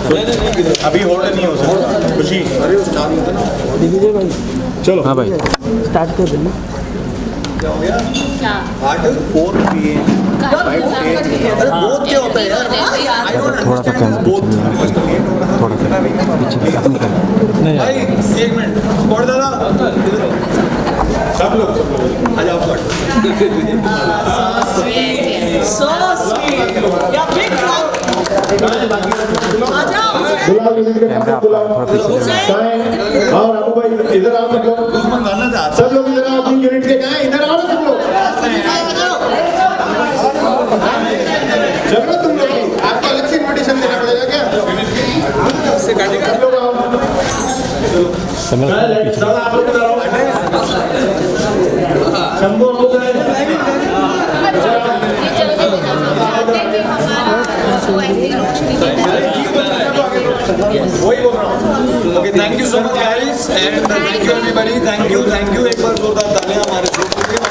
अभी होल्ड नहीं हो सकता खुशी। अरे दिग्विजय भाई चलो हाँ भाई स्टार्ट कर देना। क्या हो गया? 4 PM बहुत क्या होता है यार? थोड़ा सा कैमरा थोड़ा सा पीछे अपनी नहीं भाई 1 मिनट स्पॉट दादा सब लोग आ जाओ So sweet. Yeah, big clap. आ जाओ। कैमरा थोड़ा पीछे और रामू भाई इधर आओ सब लोग मंगाना था सब लोग इधर आओ अपनी यूनिट के कहां इधर आओ सब लोग चलो तुम लोग आपको अलग से इनविटेशन देना पड़ेगा क्या से काटेगा सब लोग आओ चलो आप लोग इधर आओ शंभू हो गए वही बोल रहा हूँ। Okay thank you so much guys and thank you everybody thank you एक बार जोरदार तालियां हमारे ग्रुप के लिए।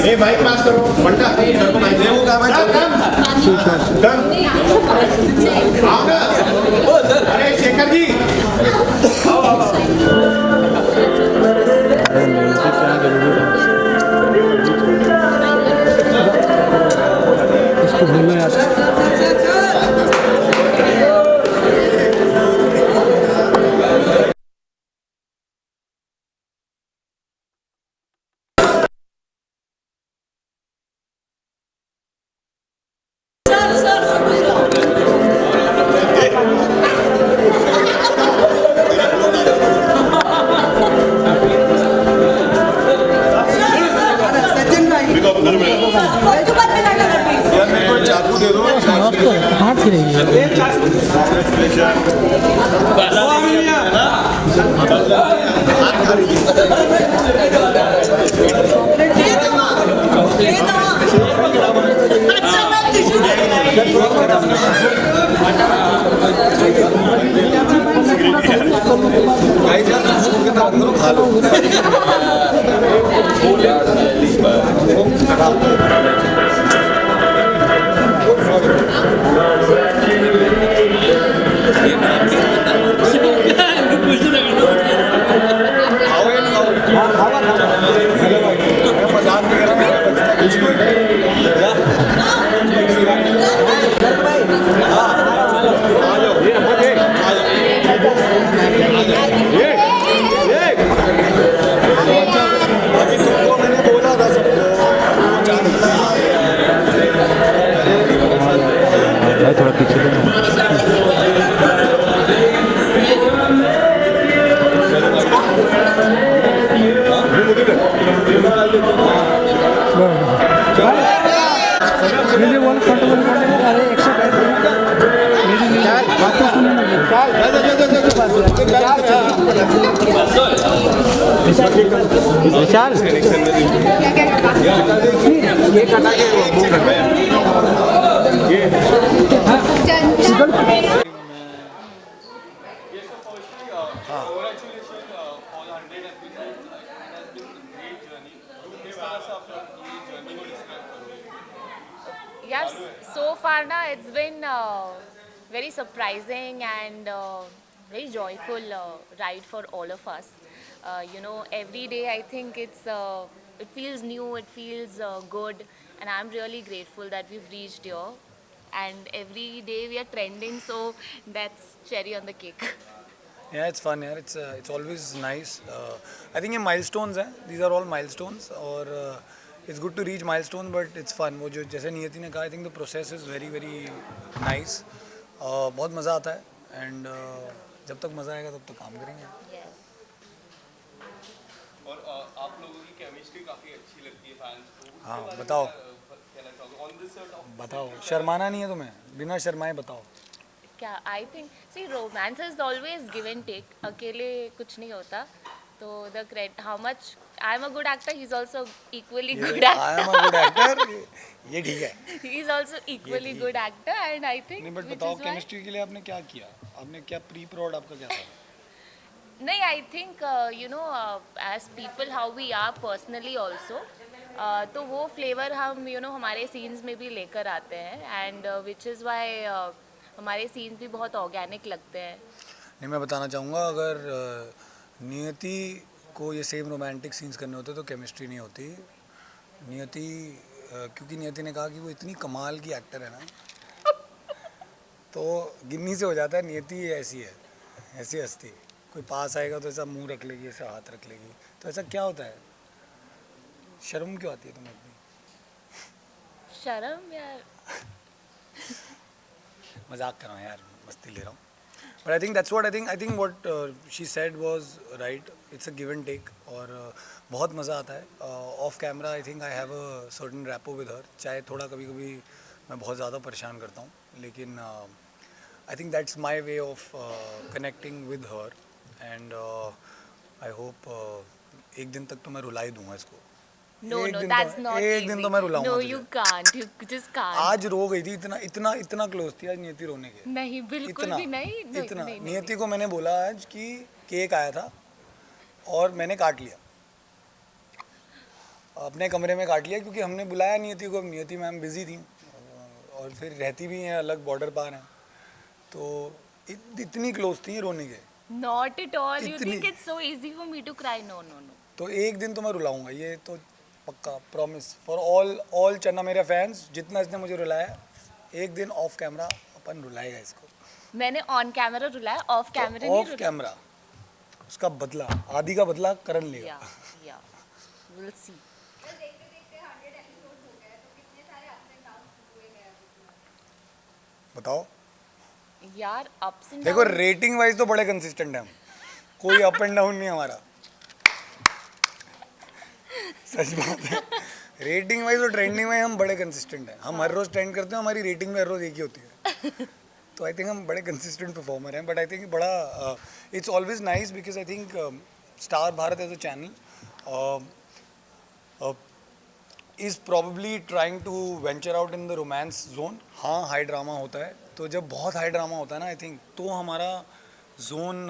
ये माइक पास करो बंटा वो काम है अरे शेखर जी इसको बोलो यार। चाकू दे दो हाथ गिरेगी। खा लो मजाक नहीं कर अभी तुमको मैंने बोला था सबको थोड़ा पीछे विशाल ये कटा के Yes, so far now it's been very surprising and very joyful ride for all of us. Every day I think it feels new, it feels good, and I'm really grateful that we've reached here. And every day we are trending, so that's cherry on the cake. Yeah, it's fun. Yeah, it's always nice. I think ये milestones हैं. These are all milestones, और it's good to reach milestone, but it's fun. वो जो जैसे नियति ने कहा, I think the process is very very nice. बहुत मज़ा आता है, and जब तक मज़ा आएगा तब तक काम करेंगे. Yes. और आप लोगों की केमिस्ट्री काफ़ी अच्छी लगती है फैंस को. हाँ बताओ बताओ, शर्माना नहीं है तुम्हें, बिना शर्माए बताओ। क्या I think see romance is always give and take, अकेले कुछ नहीं होता. तो the credit how much I am a good actor, he is also equally good I am a good actor, ये ठीक है। He is also equally good actor and I think नहीं but बताओ, केमिस्ट्री के लिए आपने क्या किया, आपने क्या प्री प्रोड आपका क्या था? नहीं, I think you know as people how we are personally also, तो वो फ्लेवर हम यू नो हमारे सीन्स में भी लेकर आते हैं एंड विच इज़ वाई हमारे सीन्स भी बहुत ऑर्गेनिक लगते हैं. नहीं, मैं बताना चाहूँगा, अगर नियति को ये सेम रोमांटिक सीन्स करने होते तो केमिस्ट्री नहीं होती. नियति क्योंकि नियति ने कहा कि वो इतनी कमाल की एक्टर है ना, तो गिन्नी से हो जाता है. नियति ऐसी है, ऐसी हस्ती, कोई पास आएगा तो ऐसा मुंह रख लेगी, ऐसा हाथ रख लेगी, तो ऐसा क्या होता है? शर्म क्यों आती है तुम्हें इतनी? शर्म यार, मजाक कर रहा हूँ यार, मस्ती ले रहा हूँ. But I think that's what I think what she said was right. It's a give and take और बहुत मज़ा आता है. Off camera I think I have a certain rapport with her, चाहे थोड़ा कभी कभी मैं बहुत ज़्यादा परेशान करता हूँ, लेकिन आई think that's my way of connecting with her and I hope एक दिन तक तो मैं रुला ही दूंगा इसको. no एक no दिन that's तो, not एक easy. दिन तो मैं रुलाऊंगा No तुझे. you can't, you just can't. आज रो गई थी, इतना इतना इतना क्लोज थी आज नियति रोने के. नहीं बिल्कुल इतना भी नहीं, नहीं, इतना नहीं, नहीं, नियति को मैंने बोला आज कि केक आया था और मैंने काट लिया, अपने कमरे में काट लिया, क्योंकि हमने बुलाया नियति को. नियति मैम बिजी थी और फिर रहती भी हैं अलग बॉर्डर पार हैं, तो इतनी क्लोज थी रोने के. Not at all. You इतनी- think it's so easy for me to cry? No, no, no. तो एक दिन तो मैं रुलाऊंगा, ये तो पक्का प्रॉमिस फॉर ऑल चन्ना मेरे फैंस. जितना इसने मुझे रुलाया, एक दिन ऑफ कैमरा अपन रुलाएगा इसको. मैंने ऑन कैमरा रुलाया, ऑफ कैमरा नहीं ऑफ रुलाया. कैमरा उसका बदला, आदि का बदला करण लेगा. Yeah, yeah. We'll see. बताओ. यार ups and देखो downs. रेटिंग वाइज तो बड़े कंसिस्टेंट है हम, कोई अप एंड डाउन नहीं हमारा. सच बात है, रेटिंग वाइज और ट्रेंडिंग वाइज हम बड़े कंसिस्टेंट हैं. हम हर रोज ट्रेंड करते हैं, हमारी रेटिंग भी हर रोज एक ही होती है. तो आई थिंक हम बड़े कंसिस्टेंट परफॉर्मर हैं. बट आई थिंक बड़ा it's always nice because I think star Bharat as a channel is probably trying to venture out in the romance zone. हाँ, हाई ड्रामा होता है, तो जब बहुत हाई ड्रामा होता है ना, आई थिंक तो हमारा जोन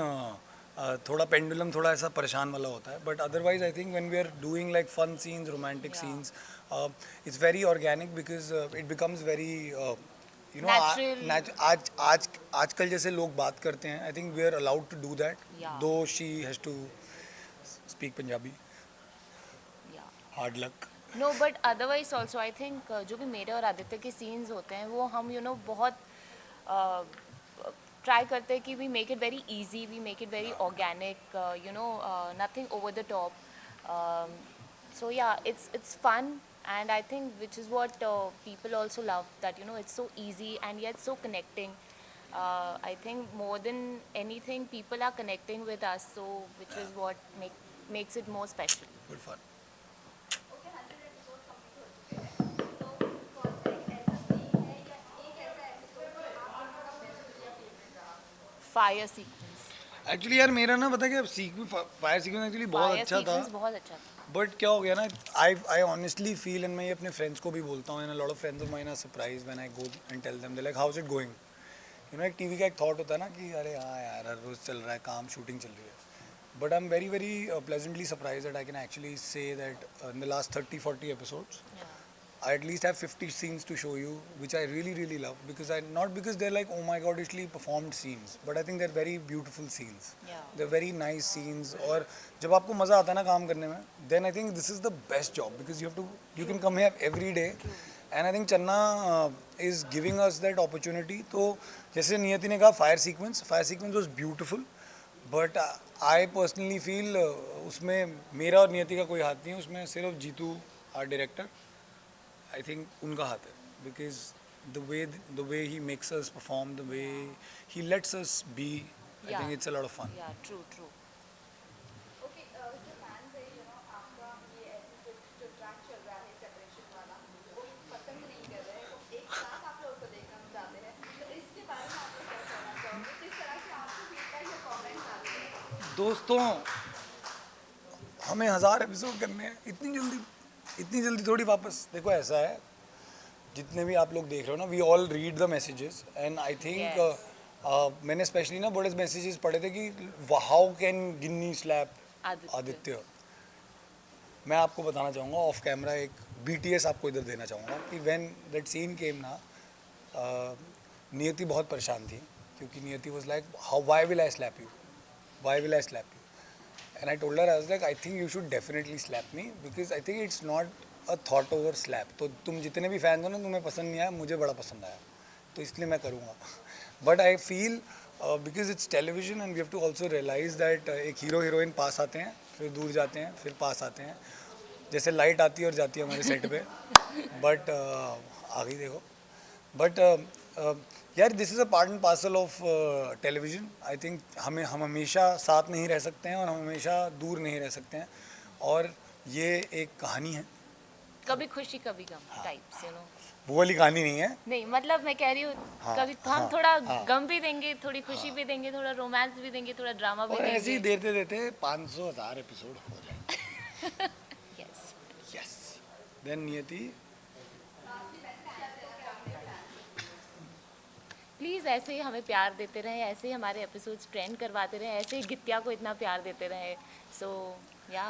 थोड़ा पेंडुलम थोड़ा ऐसा परेशान वाला होता है. But otherwise I think when we are doing like fun scenes, romantic scenes, it's very organic because it becomes very you know. Natural. आजकल जैसे लोग बात करते हैं, I think we are allowed to do that, Yeah. Though she has to speak Punjabi. Yeah. Hard luck. No, but otherwise also I think जो भी मेरे और आदित्य के scenes होते हैं वो हम you know बहुत ट्राई करते हैं कि we make it very easy, we make it very organic, you know, nothing over the top. So yeah, it's fun and I think which is what people also love, that you know it's so easy and yet so connecting. I think more than anything people are connecting with us, so which is what makes it more special. Good fun. Fire sequence. Actually यार मेरा ना पता क्या, fire sequence actually बहुत Fire अच्छा था. sequence बहुत अच्छा था. बट क्या हो गया ना, आई ऑनेस्टली फील, एंड मैं ये अपने फ्रेंड्स को भी बोलता हूँ, and a lot of friends of mine are surprise when I go and tell them, they like how is it going. You know, एक टीवी का एक थॉट होता है ना कि अरे हाँ यार हर रोज चल रहा है काम, शूटिंग चल रही है. But I am very very pleasantly surprise that I can actually say that in the last 30-40 episodes I at least have 50 scenes to show you, which I really really love, because not because they're like oh my god actually performed scenes, but I think they're very beautiful scenes. Yeah. They're very nice scenes. और जब आपको मज़ा आता है ना काम करने में, then I think this is the best job because you can come here every day, and I think Channa is giving us that opportunity. तो जैसे नियति ने कहा fire sequence was beautiful, but I personally feel उसमें मेरा और नियति का कोई हाथ नहीं है, उसमें सिर्फ Jeetu art director, I think उनका हाथ है, because the way he makes us perform, the way he lets us be, I Yeah. think it's a lot of fun. Yeah, true. Okay जो फैंस है यू नो आपका ये ऐसी जो track चल रहा है सेपरेशन दोस्तों हमें 1000 एपिसोड करने हैं इतनी जल्दी थोड़ी वापस। देखो ऐसा है, जितने भी आप लोग देख रहे हो ना, we all read the messages and I think मैंने स्पेशली ना बड़े मैसेजेस पढ़े थे कि how can Ginni slap Aditya. मैं आपको बताना चाहूँगा ऑफ कैमरा, एक BTS आपको इधर देना चाहूँगा कि व्हेन दैट सीन केम ना, नियति बहुत परेशान थी क्योंकि Niyati was like how why will I slap you and I told her I was like I think you should definitely slap me because I think it's not a thought over slap. तो तुम जितने भी fans हो ना, तुम्हें पसंद नहीं आया, मुझे बड़ा पसंद आया, तो इसलिए मैं करूँगा। But I feel because it's television and we have to also realise that एक हीरो हीरोइन पास आते हैं, फिर दूर जाते हैं, फिर पास आते हैं, जैसे लाइट आती है और जाती है हमारे सेट पे। बट आ गई देखो। बट यार this is a part and parcel of television. I think हम हमेशा साथ नहीं रह सकते हैं और हम हमेशा दूर नहीं रह सकते हैं, और ये एक कहानी है, कभी खुशी कभी गम टाइप्स, यू नो। वो वाली कहानी नहीं है। नहीं मतलब मैं कह रही हूँ, कभी हम थोड़ा गम भी देंगे, थोड़ी खुशी भी देंगे, थोड़ा रोमांस भी देंगे, थोड़ा ड्रामा भी और ऐसे ही देंगे। देते देते 500,000 एपिसोड हो जाए। यस यस देन नियति प्लीज़ ऐसे ही हमें प्यार देते रहें, ऐसे ही हमारे एपिसोड्स ट्रेंड करवाते रहें, ऐसे ही गित्या को इतना प्यार देते रहें। सो या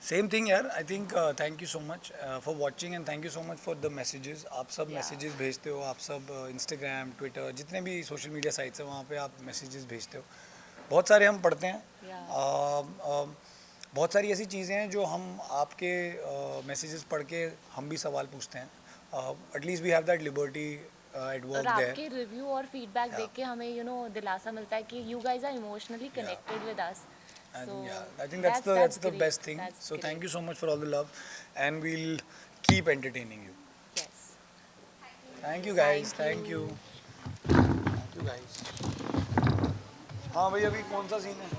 सेम थिंग यार। I think thank you so much for watching and thank you so much for the messages. आप सब मैसेजेस भेजते हो, आप सब इंस्टाग्राम ट्विटर जितने भी सोशल मीडिया साइट्स हैं वहाँ पे आप मैसेजेस भेजते हो, बहुत सारे हम पढ़ते हैं। बहुत सारी ऐसी चीज़ें हैं जो हम आपके मैसेजेस पढ़ के हम भी सवाल पूछते हैं। At least we have that liberty at our work आपके देयर। रिव्यू और फीडबैक देख के हमें यू नो दिलासा मिलता है कि you guys are emotionally connected with us. And yeah, I think that's the best thing. So thank you so much for all the love, and we'll keep entertaining you. Yes. Thank you guys. Thank you. Thank you guys. हाँ भाई अभी कौन सा scene है?